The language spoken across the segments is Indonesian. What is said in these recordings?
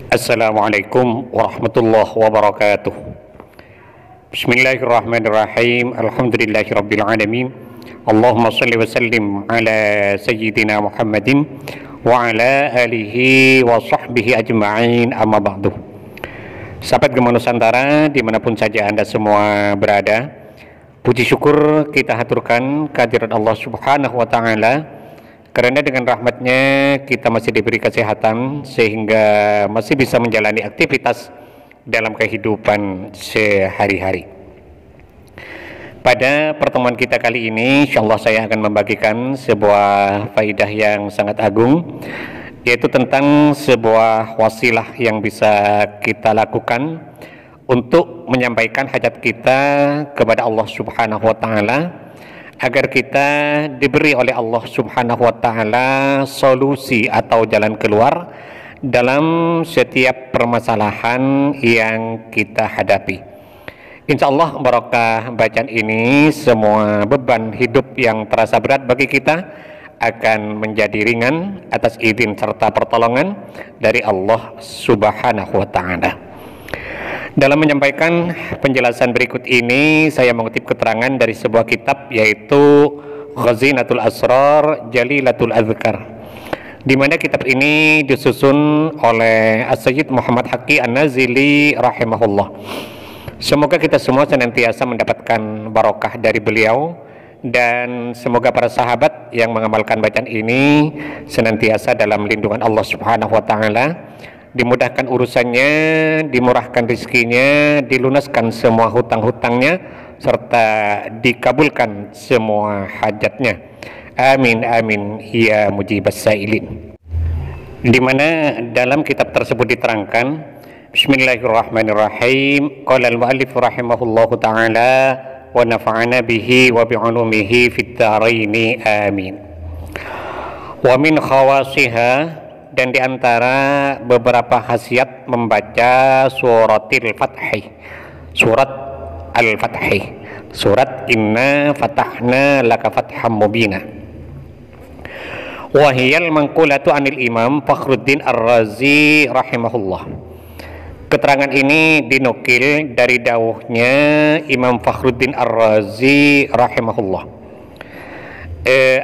Assalamualaikum warahmatullahi wabarakatuh. Bismillahirrahmanirrahim. Alhamdulillahirabbil alamin. Allahumma shalli wa sallim ala sayyidina Muhammadin wa ala alihi wa sahbihi ajma'in, amma ba'du. Sahabat Gema Nusantara dimanapun saja Anda semua berada, puji syukur kita haturkan kehadirat Allah subhanahu wa ta'ala, karena dengan rahmatnya kita masih diberi kesehatan sehingga masih bisa menjalani aktivitas dalam kehidupan sehari-hari. Pada pertemuan kita kali ini, insyaallah saya akan membagikan sebuah faidah yang sangat agung, yaitu tentang sebuah wasilah yang bisa kita lakukan untuk menyampaikan hajat kita kepada Allah subhanahu wa ta'ala, agar kita diberi oleh Allah subhanahu wa ta'ala solusi atau jalan keluar dalam setiap permasalahan yang kita hadapi. Insya Allah barokah bacaan ini, semua beban hidup yang terasa berat bagi kita akan menjadi ringan atas izin serta pertolongan dari Allah subhanahu wa ta'ala. Dalam menyampaikan penjelasan berikut ini, saya mengutip keterangan dari sebuah kitab, yaitu Khazinatul Asrar Jalilatul Azkar, di mana kitab ini disusun oleh As-Sayyid Muhammad Haqqi An-Nazili rahimahullah. Semoga kita semua senantiasa mendapatkan barokah dari beliau, dan semoga para sahabat yang mengamalkan bacaan ini senantiasa dalam lindungan Allah subhanahu wa ta'ala, dimudahkan urusannya, dimurahkan rizkinya, dilunaskan semua hutang-hutangnya, serta dikabulkan semua hajatnya. Amin amin ya mujibas sailin. Di mana dalam kitab tersebut diterangkan, Bismillahirrahmanirrahim. Qala al-muallif rahimahullahu ta'ala wa nafa'ana bihi wa bi'ulumihi fid dharaini amin. Wa min khawasiha, dan diantara beberapa khasiat membaca suratil Fathi, surat Al-Fathi, surat Inna Fatahna Laka Fatham Mubina. Wahiyal mangkulatu anil Imam Fakhruddin Ar-Razi rahimahullah. Keterangan ini dinukil dari dawuhnya Imam Fakhruddin Ar-Razi rahimahullah.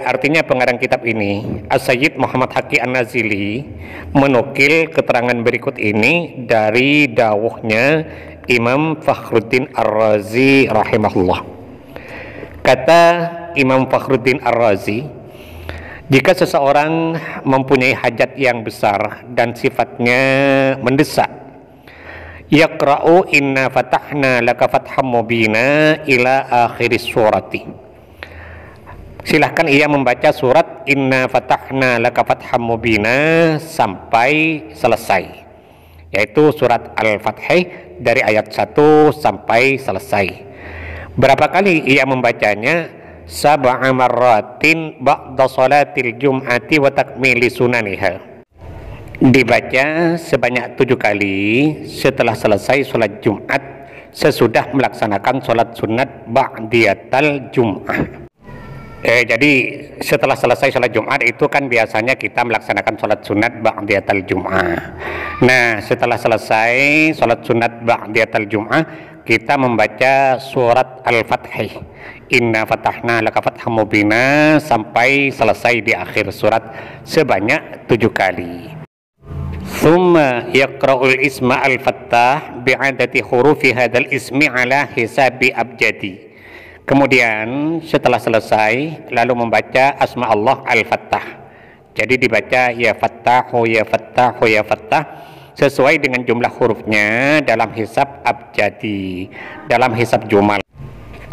Artinya pengarang kitab ini, As-Sayyid Muhammad Haqqi An-Nazili, menukil keterangan berikut ini dari dawuhnya Imam Fakhruddin Ar-Razi rahimahullah. Kata Imam Fakhruddin Ar-Razi, jika seseorang mempunyai hajat yang besar dan sifatnya mendesak, yaqra'u inna fatahna laka fatham mubina ila akhiris surati, silahkan ia membaca surat Inna Fatahna Laka Fatham Mubina sampai selesai, yaitu surat Al-Fathi dari ayat 1 sampai selesai. Berapa kali ia membacanya? Sab'a marratin ba'da salatil jum'ati wa takmili sunaniha. Dibaca sebanyak 7 kali setelah selesai sholat Jumat, sesudah melaksanakan sholat sunat ba'diyatal jum'ah. Jadi setelah selesai sholat Jumat itu kan biasanya kita melaksanakan sholat sunat ba'diyatal jum'ah. Nah, setelah selesai sholat sunat ba'diyatal jum'ah, kita membaca surat Al-Fathi, Inna Fatahna Laka Fatham Mubina, sampai selesai di akhir surat sebanyak 7 kali. Thumma yaqra'ul isma al-fattah bi'adati hurufi hadal ismi ala hisabi abjadi. Kemudian setelah selesai lalu membaca asma Allah Al-Fattah. Jadi dibaca ya Fattahu ya Fattahu ya Fattah sesuai dengan jumlah hurufnya dalam hisab abjadi, dalam hisab jumal.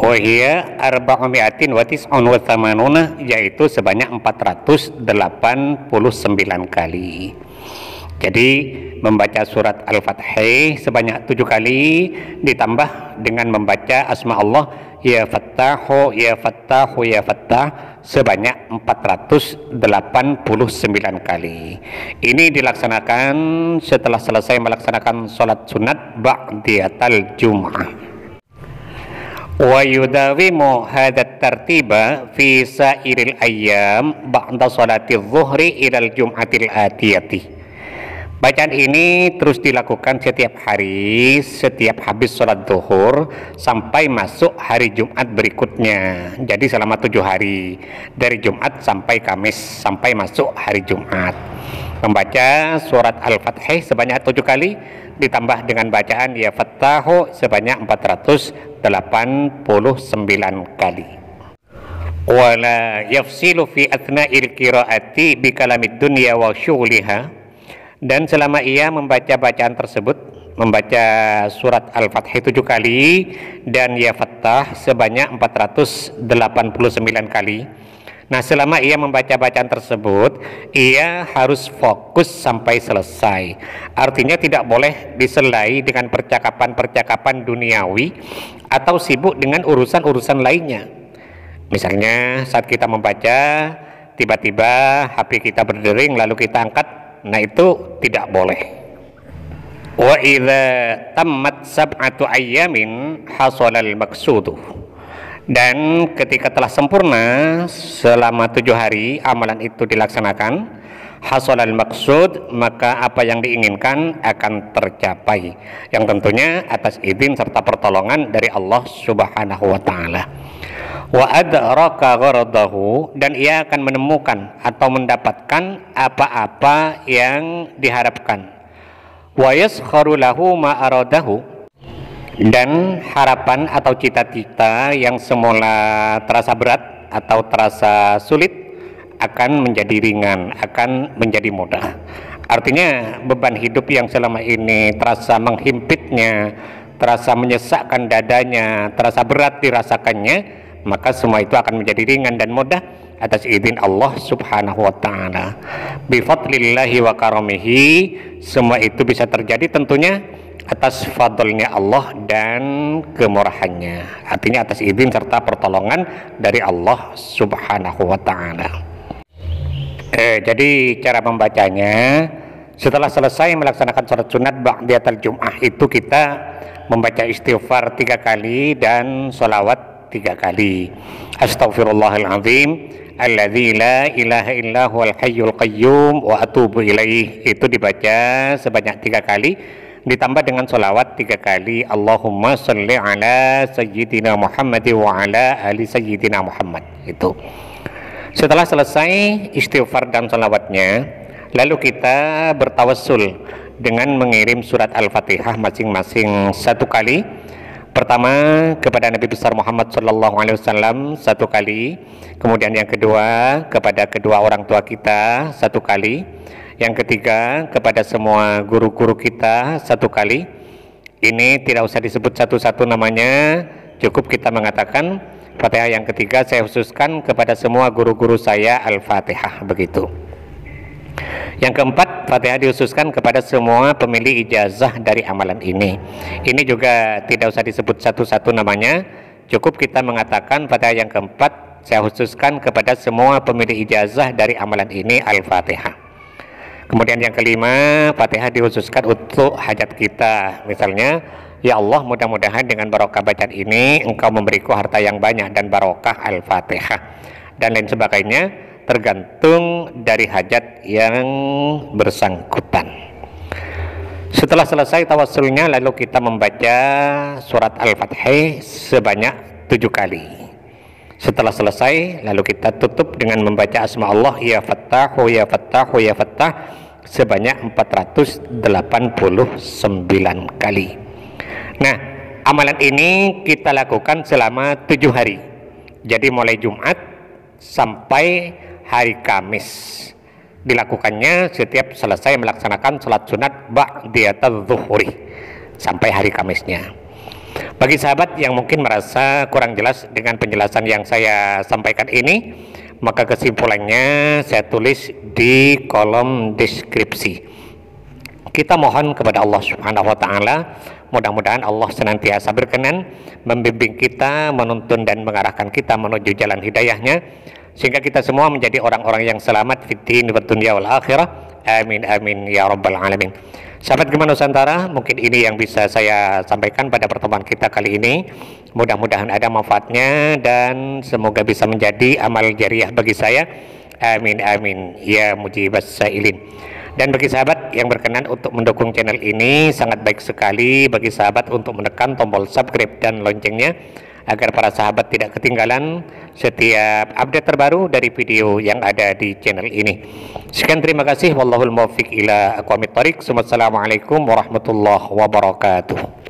Wahia arba'umi'atin wa tis'un wa thamanuna, yaitu sebanyak 489 kali. Jadi membaca surat Al-Fathi sebanyak 7 kali ditambah dengan membaca asma Allah ya Fattahu ya Fattahu ya Fattah sebanyak 489 kali. Ini dilaksanakan setelah selesai melaksanakan sholat sunat ba'diyatal jum'ah. Wa yudawimu hadat tartiba fi sairil ayyam ba'da sholati dhuhri ilal jum'atil atiyati. Bacaan ini terus dilakukan setiap hari, setiap habis sholat zuhur sampai masuk hari Jumat berikutnya. Jadi selama 7 hari, dari Jumat sampai Kamis, sampai masuk hari Jumat. Membaca surat Al-Fatih sebanyak 7 kali, ditambah dengan bacaan Ya Fattahu sebanyak 489 kali. Wala yafsilu fi athna'il qiraati bi kalamid dunya wa syughliha. Dan selama ia membaca bacaan tersebut, membaca surat Al-Fatih 7 kali dan Ya Fattah sebanyak 489 kali. Nah, selama ia membaca bacaan tersebut, ia harus fokus sampai selesai. Artinya tidak boleh diselai dengan percakapan-percakapan duniawi atau sibuk dengan urusan-urusan lainnya. Misalnya saat kita membaca, tiba-tiba HP kita berdering lalu kita angkat. Nah, itu tidak boleh. Wa idza tammat sab'atu ayyamin hasalal maqsuduh. Dan ketika telah sempurna selama 7 hari amalan itu dilaksanakan, hasalal maqsud, maka apa yang diinginkan akan tercapai, yang tentunya atas izin serta pertolongan dari Allah Subhanahu wa taala. Wa adraka gharadahu, dan ia akan menemukan atau mendapatkan apa-apa yang diharapkan. Wa yaskharu lahu ma aradahu, dan harapan atau cita-cita yang semula terasa berat atau terasa sulit akan menjadi ringan, akan menjadi mudah. Artinya beban hidup yang selama ini terasa menghimpitnya, terasa menyesakkan dadanya, terasa berat dirasakannya, maka semua itu akan menjadi ringan dan mudah atas izin Allah Subhanahu wa taala. Bi fadlillahi wa karamihi, semua itu bisa terjadi tentunya atas fadlnya Allah dan kemurahannya. Artinya atas izin serta pertolongan dari Allah Subhanahu wa taala. Jadi cara membacanya, setelah selesai melaksanakan sholat sunat ba'diyatul jum'ah itu kita membaca istighfar 3 kali dan sholawat 3 kali. Astaghfirullahaladzim alladzi la ilaha illa huwal hayyul qayyum wa atubu ilaih, itu dibaca sebanyak 3 kali, ditambah dengan sholawat 3 kali. Allahumma sholli ala sayyidina Muhammad wa ala ali sayyidina Muhammad. Itu setelah selesai istighfar dan sholawatnya, lalu kita bertawassul dengan mengirim surat Al-Fatihah masing-masing 1 kali. Pertama kepada Nabi besar Muhammad sallallahu alaihi wasallam 1 kali, kemudian yang kedua kepada kedua orang tua kita 1 kali, yang ketiga kepada semua guru-guru kita 1 kali. Ini tidak usah disebut satu-satu namanya, cukup kita mengatakan Fatihah yang ketiga saya khususkan kepada semua guru-guru saya Al-Fatihah, begitu. Yang keempat, Fatihah dikhususkan kepada semua pemilik ijazah dari amalan ini. Ini juga tidak usah disebut satu-satu namanya, cukup kita mengatakan Fatihah yang keempat saya khususkan kepada semua pemilik ijazah dari amalan ini Al-Fatihah. Kemudian yang kelima, Fatihah dikhususkan untuk hajat kita. Misalnya, ya Allah, mudah-mudahan dengan barokah bacaan ini Engkau memberiku harta yang banyak dan barokah Al-Fatihah, dan lain sebagainya, tergantung dari hajat yang bersangkutan. Setelah selesai tawassulnya, lalu kita membaca surat Al-Fatih sebanyak 7 kali. Setelah selesai, lalu kita tutup dengan membaca asma Allah Ya Fattahu Ya Fattahu Ya Fattah sebanyak 489 kali. Nah, amalan ini kita lakukan selama 7 hari. Jadi mulai Jumat sampai hari Kamis. Dilakukannya setiap selesai melaksanakan sholat sunat ba'diyatul zuhuri sampai hari Kamisnya. Bagi sahabat yang mungkin merasa kurang jelas dengan penjelasan yang saya sampaikan ini, maka kesimpulannya saya tulis di kolom deskripsi. Kita mohon kepada Allah Subhanahu wa taala, mudah-mudahan Allah senantiasa berkenan membimbing kita, menuntun dan mengarahkan kita menuju jalan hidayahnya, sehingga kita semua menjadi orang-orang yang selamat fid din wad dunya wal akhirah. Amin amin ya rabbal alamin. Sahabat Gema Nusantara, mungkin ini yang bisa saya sampaikan pada pertemuan kita kali ini. Mudah-mudahan ada manfaatnya dan semoga bisa menjadi amal jariah bagi saya. Amin amin ya mujibas sailin. Dan bagi sahabat yang berkenan untuk mendukung channel ini, sangat baik sekali bagi sahabat untuk menekan tombol subscribe dan loncengnya agar para sahabat tidak ketinggalan setiap update terbaru dari video yang ada di channel ini. Sekian, terima kasih. Wallahul muwaffiq ila aqwamit thoriq. Wassalamualaikum warahmatullahi wabarakatuh.